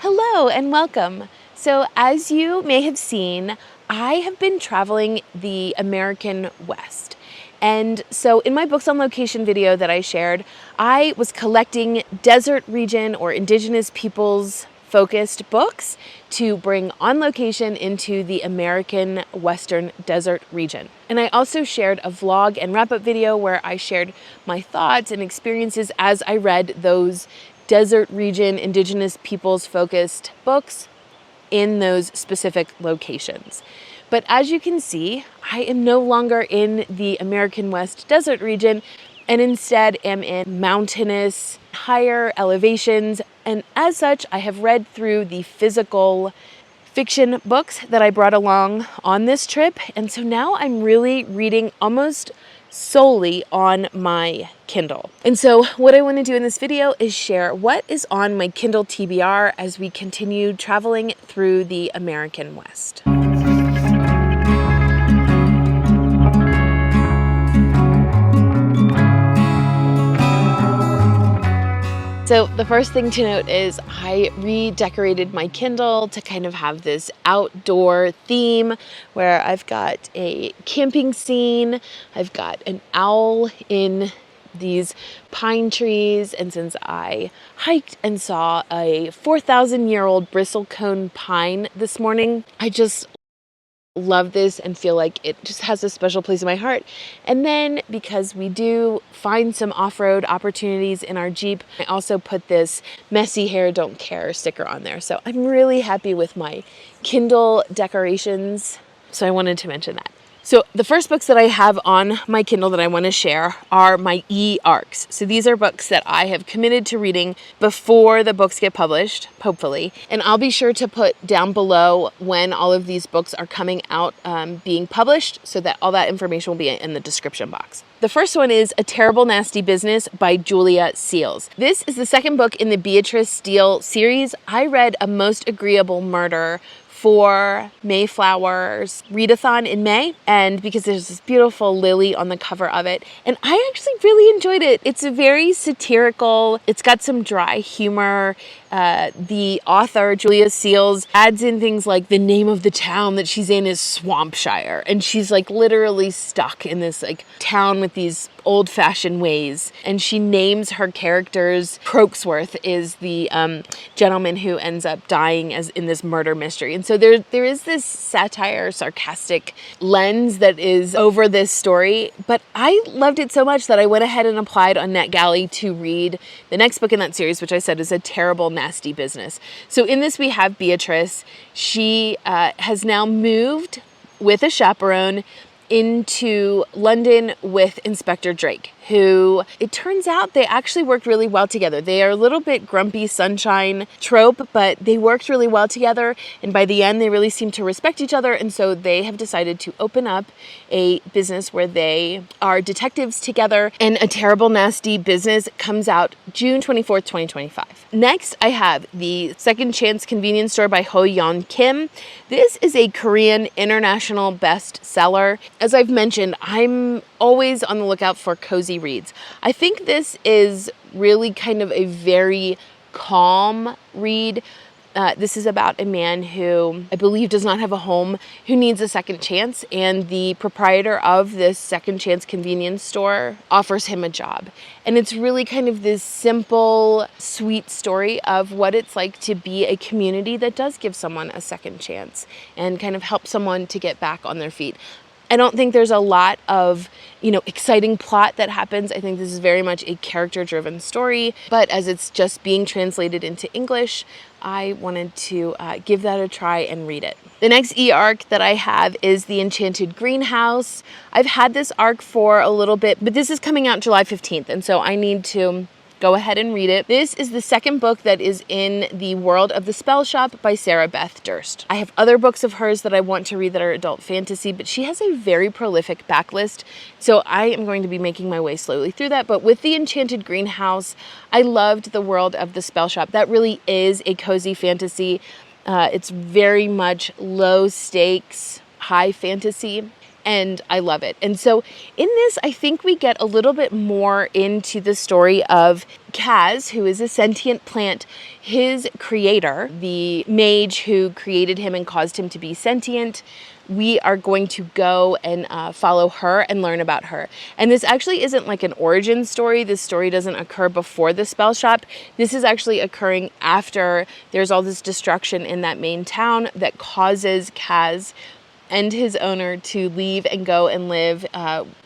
Hello and welcome. So as you may have seen, I have been traveling the American West. And so in my Books on Location video that I shared, I was collecting desert region or indigenous peoples focused books to bring on location into the American Western Desert region. And I also shared a vlog and wrap-up video where I shared my thoughts and experiences as I read those desert region, indigenous peoples focused books in those specific locations. But as you can see, I am no longer in the American West desert region and instead am in mountainous, higher elevations. And as such, I have read through the physical fiction books that I brought along on this trip. And so now I'm really reading almost solely on my Kindle. And so what I want to do in this video is share what is on my Kindle TBR as we continue traveling through the American West. So the first thing to note is I redecorated my Kindle to kind of have this outdoor theme where I've got a camping scene, I've got an owl in these pine trees, and since I hiked and saw a 4,000-year-old bristlecone pine this morning, I just love this and feel like it just has a special place in my heart. And then because we do find some off-road opportunities in our Jeep, I also put this messy hair don't care sticker on there. So I'm really happy with my Kindle decorations. So I wanted to mention that. So the first books that I have on my Kindle that I want to share are my e-arcs. So these are books that I have committed to reading before the books get published, hopefully. And I'll be sure to put down below when all of these books are coming out, being published, so that all that information will be in the description box. The first one is A Terrible Nasty Business by Julia Seals. This is the second book in the Beatrice Steele series. I read A Most Agreeable Murder for Mayflower's readathon in May, and because there's this beautiful lily on the cover of it, and I actually really enjoyed it. It's a very satirical, it's got some dry humor. The author, Julia Seals, adds in things like the name of the town that she's in is Swampshire, and she's like literally stuck in this like town with these old-fashioned ways, and she names her characters. Croaksworth is the gentleman who ends up dying as in this murder mystery, and so there is this satire, sarcastic lens that is over this story, but I loved it so much that I went ahead and applied on NetGalley to read the next book in that series, which I said is A Terrible Nasty Business. So in this we have Beatrice. She has now moved with a chaperone into London with Inspector Drake, who it turns out they actually worked really well together. They are a little bit grumpy sunshine trope, but they worked really well together, and by the end they really seem to respect each other, and so they have decided to open up a business where they are detectives together, and A Terrible Nasty Business comes out June 24th, 2025. Next, I have The Second Chance Convenience Store by Ho Yeon Kim. This is a Korean international bestseller. As I've mentioned, I'm always on the lookout for cozy reads. I think this is really kind of a very calm read. This is about a man who I believe does not have a home, who needs a second chance, and the proprietor of this second chance convenience store offers him a job. And it's really kind of this simple, sweet story of what it's like to be a community that does give someone a second chance and kind of help someone to get back on their feet. I don't think there's a lot of, exciting plot that happens. I think this is very much a character-driven story, but as it's just being translated into English, I wanted to give that a try and read it. The next e-arc that I have is The Enchanted Greenhouse. I've had this arc for a little bit, but this is coming out July 15th, and so I need to go ahead and read it. This is the second book that is in the world of The Spell Shop by Sarah Beth Durst. I have other books of hers that I want to read that are adult fantasy, but she has a very prolific backlist, so I am going to be making my way slowly through that. But with The Enchanted Greenhouse, I loved the world of The Spell Shop. That really is a cozy fantasy. It's very much low stakes, high fantasy. and I love it. And so in this, I think we get a little bit more into the story of Kaz, who is a sentient plant, his creator, the mage who created him and caused him to be sentient. We are going to go and follow her and learn about her. And this actually isn't like an origin story. This story doesn't occur before the spell shop. This is actually occurring after there's all this destruction in that main town that causes Kaz and his owner to leave and go and live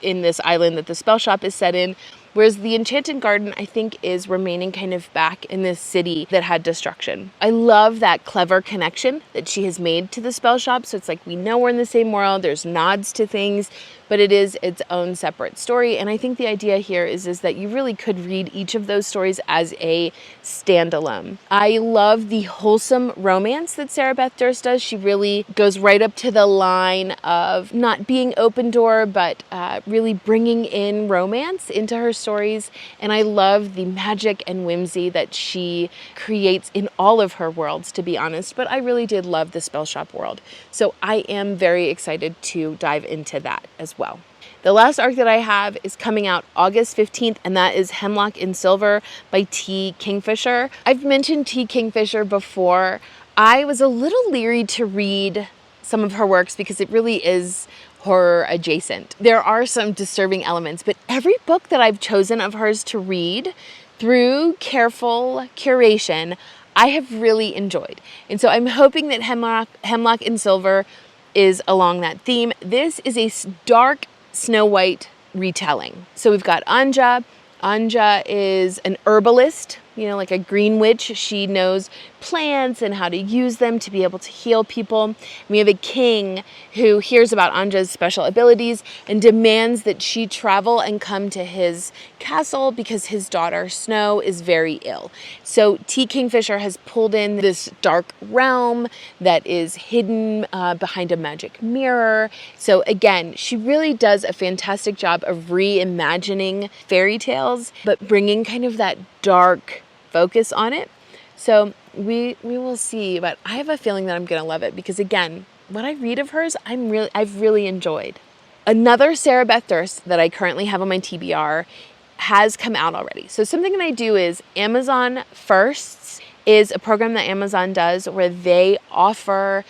in this island that the spell shop is set in. Whereas the Enchanted Garden, I think, is remaining kind of back in this city that had destruction. I love that clever connection that she has made to the spell shop. So it's like we know we're in the same world. There's nods to things, but it is its own separate story. And I think the idea here is that you really could read each of those stories as a standalone. I love the wholesome romance that Sarah Beth Durst does. She really goes right up to the line of not being open door, but really bringing in romance into her stories. And I love the magic and whimsy that she creates in all of her worlds, to be honest. But I really did love the spell shop world. So I am very excited to dive into that as well. The last arc that I have is coming out August 15th, and that is Hemlock in Silver by T. Kingfisher. I've mentioned T. Kingfisher before. I was a little leery to read some of her works because it really is horror adjacent. There are some disturbing elements, but every book that I've chosen of hers to read through careful curation, I have really enjoyed. And so I'm hoping that Hemlock in Silver is along that theme. This is a dark Snow White retelling. So we've got Anja. Anja is an herbalist, like a green witch. She knows plants and how to use them to be able to heal people. And we have a king who hears about Anja's special abilities and demands that she travel and come to his castle because his daughter Snow is very ill. So T. Kingfisher has pulled in this dark realm that is hidden behind a magic mirror. So again, she really does a fantastic job of reimagining fairy tales, but bringing kind of that dark focus on it. So we will see, but I have a feeling that I'm going to love it because again, what I read of hers, I've really enjoyed. Another Sarah Beth Durst that I currently have on my TBR has come out already. So something that I do is Amazon Firsts is a program that Amazon does where they offer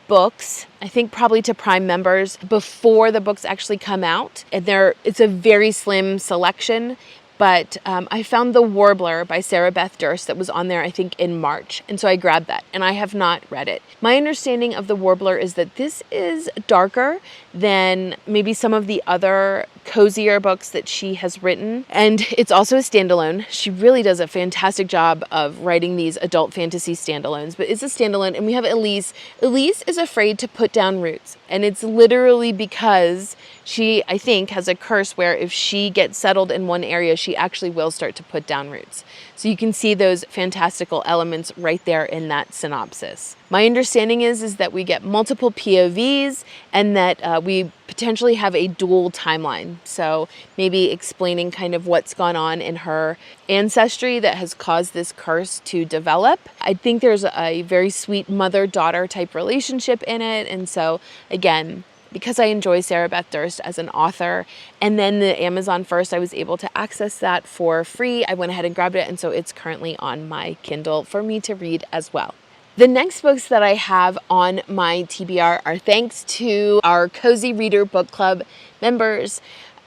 books, I think probably to Prime members, before the books actually come out. And it's a very slim selection. But I found The Warbler by Sarah Beth Durst that was on there, I think, in March. And so I grabbed that, and I have not read it. My understanding of The Warbler is that this is darker than maybe some of the other cozier books that she has written. And it's also a standalone. She really does a fantastic job of writing these adult fantasy standalones. But it's a standalone, and we have Elise. Elise is afraid to put down roots. And it's literally because she, I think, has a curse where if she gets settled in one area, she actually will start to put down roots. So you can see those fantastical elements right there in that synopsis. My understanding is that we get multiple POVs and that we potentially have a dual timeline. So maybe explaining kind of what's gone on in her ancestry that has caused this curse to develop. I think there's a very sweet mother-daughter type relationship in it. And so again, because I enjoy Sarah Beth Durst as an author, and then the Amazon First, I was able to access that for free. I went ahead and grabbed it, and so it's currently on my Kindle for me to read as well. The next books that I have on my TBR are thanks to our Cozy Reader Book Club members.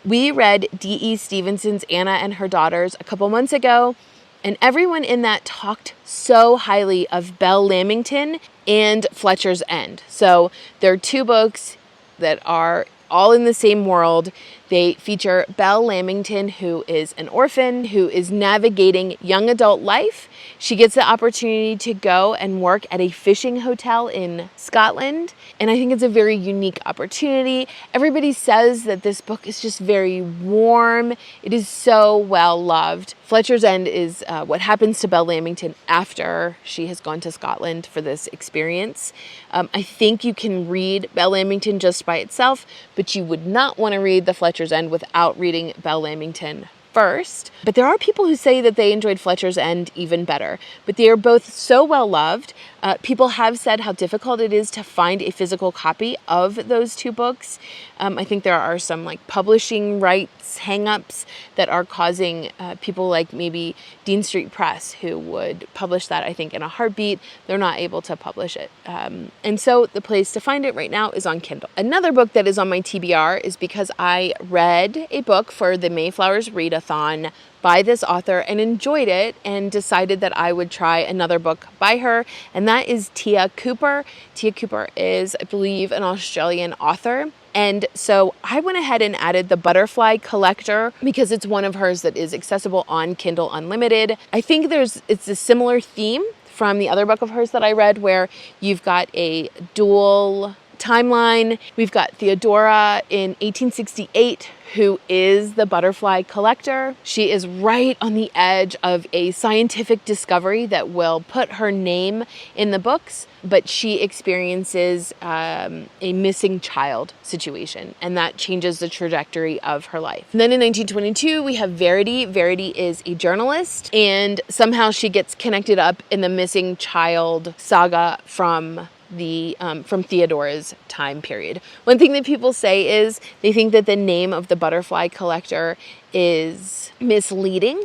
We read D.E. Stevenson's Anna and Her Daughters a couple months ago, and everyone in that talked so highly of Belle Lamington and Fletcher's End. So there are two books that are all in the same world. They feature Belle Lamington, who is an orphan, who is navigating young adult life. She gets the opportunity to go and work at a fishing hotel in Scotland. And I think it's a very unique opportunity. Everybody says that this book is just very warm. It is so well loved. Fletcher's End is what happens to Belle Lamington after she has gone to Scotland for this experience. I think you can read Belle Lamington just by itself, but you would not want to read the Fletcher's End without reading Belle Lamington first. But there are people who say that they enjoyed Fletcher's End even better. But they are both so well loved. People have said how difficult it is to find a physical copy of those two books. I think there are some like publishing rights hangups that are causing people like maybe Dean Street Press, who would publish that, I think, in a heartbeat. They're not able to publish it. And so the place to find it right now is on Kindle. Another book that is on my TBR is because I read a book for the Mayflowers Readathon by this author and enjoyed it and decided that I would try another book by her, and that is Tia Cooper. Tia Cooper is, I believe, an Australian author. And so I went ahead and added The Butterfly Collector because it's one of hers that is accessible on Kindle Unlimited. I think it's a similar theme from the other book of hers that I read, where you've got a dual timeline. We've got Theodora in 1868, who is the butterfly collector. She is right on the edge of a scientific discovery that will put her name in the books, but she experiences a missing child situation, and that changes the trajectory of her life. And then in 1922, we have Verity. Verity is a journalist, and somehow she gets connected up in the missing child saga from Theodora's time period. One thing that people say is they think that the name of the butterfly collector is misleading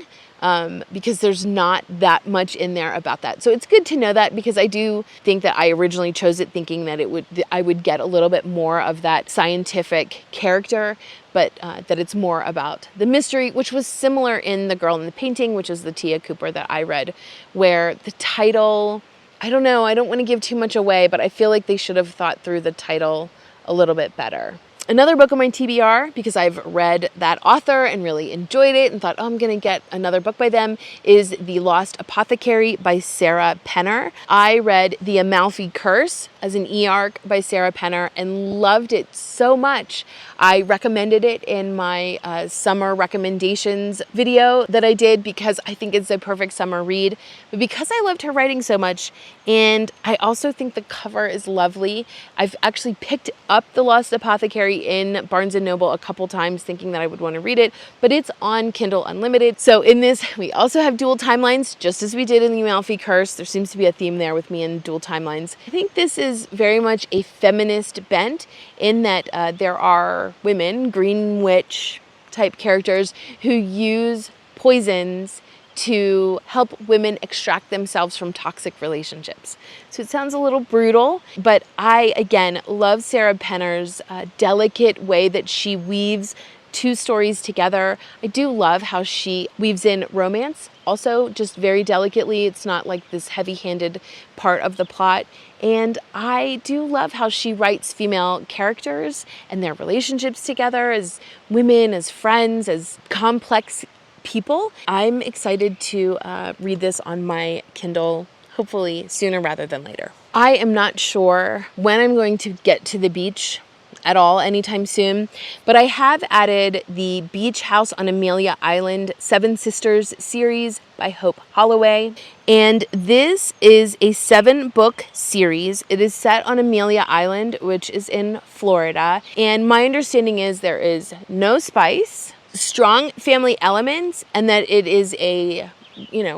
because there's not that much in there about that. So it's good to know that, because I do think that I originally chose it thinking that I would get a little bit more of that scientific character, but that it's more about the mystery, which was similar in The Girl in the Painting, which is the Tia Cooper that I read, where the title, I don't know, I don't want to give too much away, but I feel like they should have thought through the title a little bit better. Another book on my TBR, because I've read that author and really enjoyed it and thought, oh, I'm going to get another book by them, is The Lost Apothecary by Sarah Penner. I read The Amalfi Curse as an e-arc by Sarah Penner and loved it so much. I recommended it in my summer recommendations video that I did because I think it's a perfect summer read. But because I loved her writing so much, and I also think the cover is lovely, I've actually picked up The Lost Apothecary in Barnes & Noble a couple times thinking that I would want to read it, but it's on Kindle Unlimited. So in this, we also have dual timelines, just as we did in The Amalfi Curse. There seems to be a theme there with me in dual timelines. I think this is very much a feminist bent in that there are women, green witch type characters, who use poisons to help women extract themselves from toxic relationships. So it sounds a little brutal, but I, again, love Sarah Penner's delicate way that she weaves two stories together. I do love how she weaves in romance, also just very delicately. It's not like this heavy-handed part of the plot. And I do love how she writes female characters and their relationships together as women, as friends, as complex people. I'm excited to read this on my Kindle, hopefully sooner rather than later. I am not sure when I'm going to get to the beach at all anytime soon, but I have added the Beach House on Amelia Island 7 Sisters series by Hope Holloway. And this is a 7-book series. It is set on Amelia Island, which is in Florida. And my understanding is there is no spice, strong family elements, and that it is a,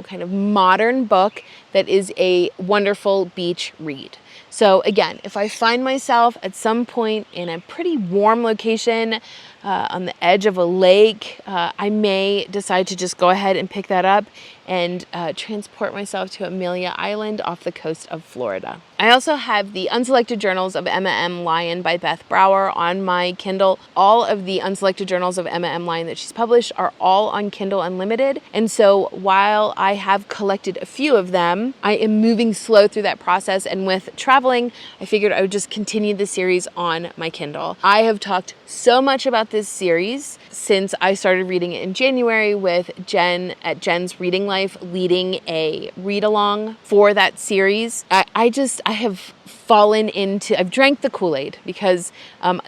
kind of modern book that is a wonderful beach read. So again, if I find myself at some point in a pretty warm location on the edge of a lake, I may decide to just go ahead and pick that up and transport myself to Amelia Island off the coast of Florida. I also have the Unselected Journals of Emma M. Lyon by Beth Brower on my Kindle. All of the Unselected Journals of Emma M. Lyon that she's published are all on Kindle Unlimited. And so while I have collected a few of them, I am moving slow through that process. And with traveling, I figured I would just continue the series on my Kindle. I have talked so much about this series since I started reading it in January with Jen at Jen's Reading Life leading a read-along for that series. I have fallen into, I've drank the Kool-Aid because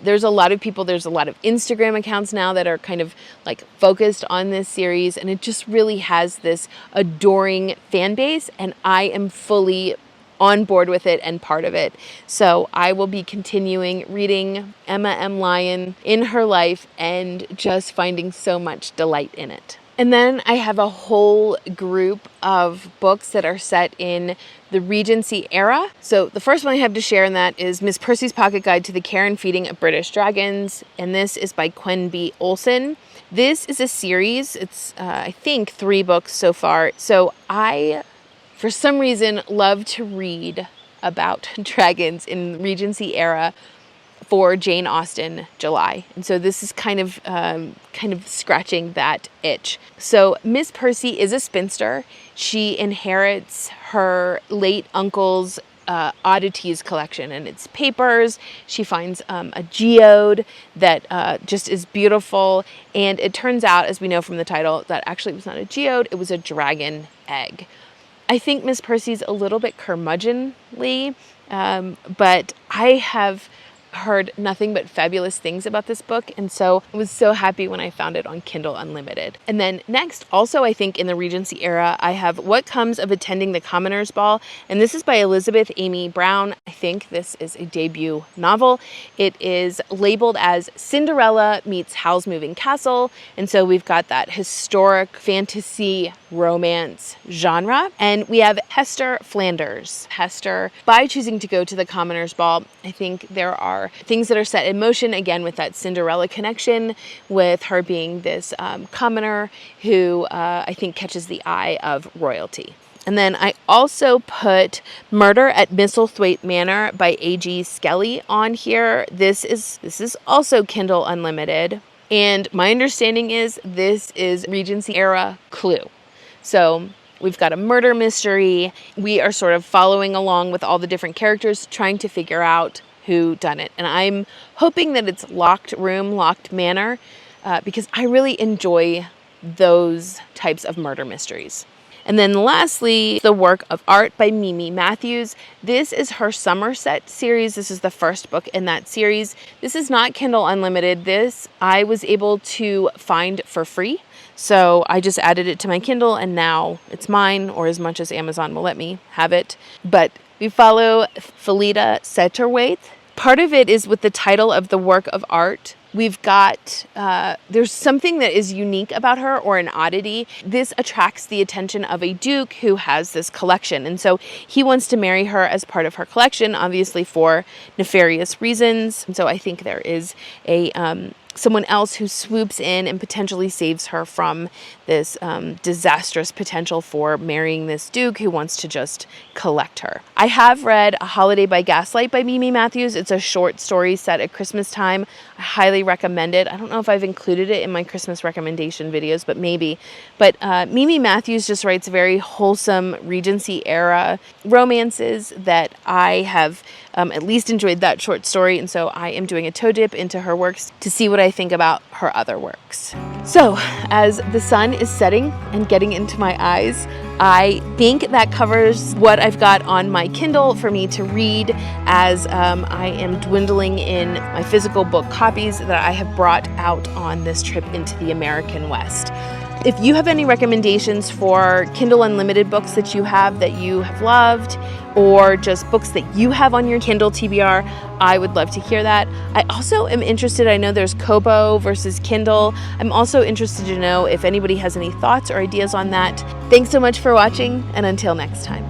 there's a lot of people, there's a lot of Instagram accounts now that are kind of like focused on this series, and it just really has this adoring fan base, and I am fully on board with it and part of it. So I will be continuing reading Emma M. Lyon in her life and just finding so much delight in it. And then I have a whole group of books that are set in the Regency era. So the first one I have to share in that is Miss Percy's Pocket Guide to the Care and Feeding of British Dragons. And this is by Quen B. Olson. This is a series. It's, I think, 3 books so far. So I, for some reason, love to read about dragons in Regency era for Jane Austen July. And so this is kind of scratching that itch. So Miss Percy is a spinster. She inherits her late uncle's oddities collection and its papers. She finds a geode that just is beautiful. And it turns out, as we know from the title, that actually it was not a geode, it was a dragon egg. I think Miss Percy's a little bit curmudgeonly, but I have heard nothing but fabulous things about this book, and so I was so happy when I found it on Kindle Unlimited. And then next, also I think in the Regency era, I have What Comes of Attending the Commoner's Ball, and this is by Elizabeth Amy Brown. I think this is a debut novel. It is labeled as Cinderella meets Howl's Moving Castle, and so we've got that historic fantasy romance genre. And we have Hester Flanders. Hester, by choosing to go to the Commoner's Ball, I think there are things that are set in motion, again, with that Cinderella connection, with her being this commoner who I think catches the eye of royalty. And then I also put Murder at Misselthwaite Manor by A.G. Skelly on here. This is also Kindle Unlimited. And my understanding is this is Regency era Clue. So we've got a murder mystery. We are sort of following along with all the different characters, trying to figure out who done it. And I'm hoping that it's Locked Room, Locked Manor, because I really enjoy those types of murder mysteries. And then lastly, the work of art by Mimi Matthews. This is her Somerset series. This is the first book in that series. This is not Kindle Unlimited. This I was able to find for free. So I just added it to my Kindle and now it's mine, or as much as Amazon will let me have it. But we follow Felita Setterwaith. Part of it is with the title of the work of art. We've got, there's something that is unique about her, or an oddity. This attracts the attention of a duke who has this collection. And so he wants to marry her as part of her collection, obviously for nefarious reasons. And so I think there is a someone else who swoops in and potentially saves her from this disastrous potential for marrying this duke who wants to just collect her. I have read A Holiday by Gaslight by Mimi Matthews. It's a short story set at Christmas time. I highly recommend it. I don't know if I've included it in my Christmas recommendation videos, but maybe. But Mimi Matthews just writes very wholesome Regency era romances that I have at least enjoyed that short story, and so I am doing a toe dip into her works to see what I think about her other works. So, as the sun is setting and getting into my eyes, I think that covers what I've got on my Kindle for me to read as I am dwindling in my physical book copies that I have brought out on this trip into the American West. If you have any recommendations for Kindle Unlimited books that you have loved, or just books that you have on your Kindle TBR, I would love to hear that. I also am interested, I know there's Kobo versus Kindle. I'm also interested to know if anybody has any thoughts or ideas on that. Thanks so much for watching, and until next time.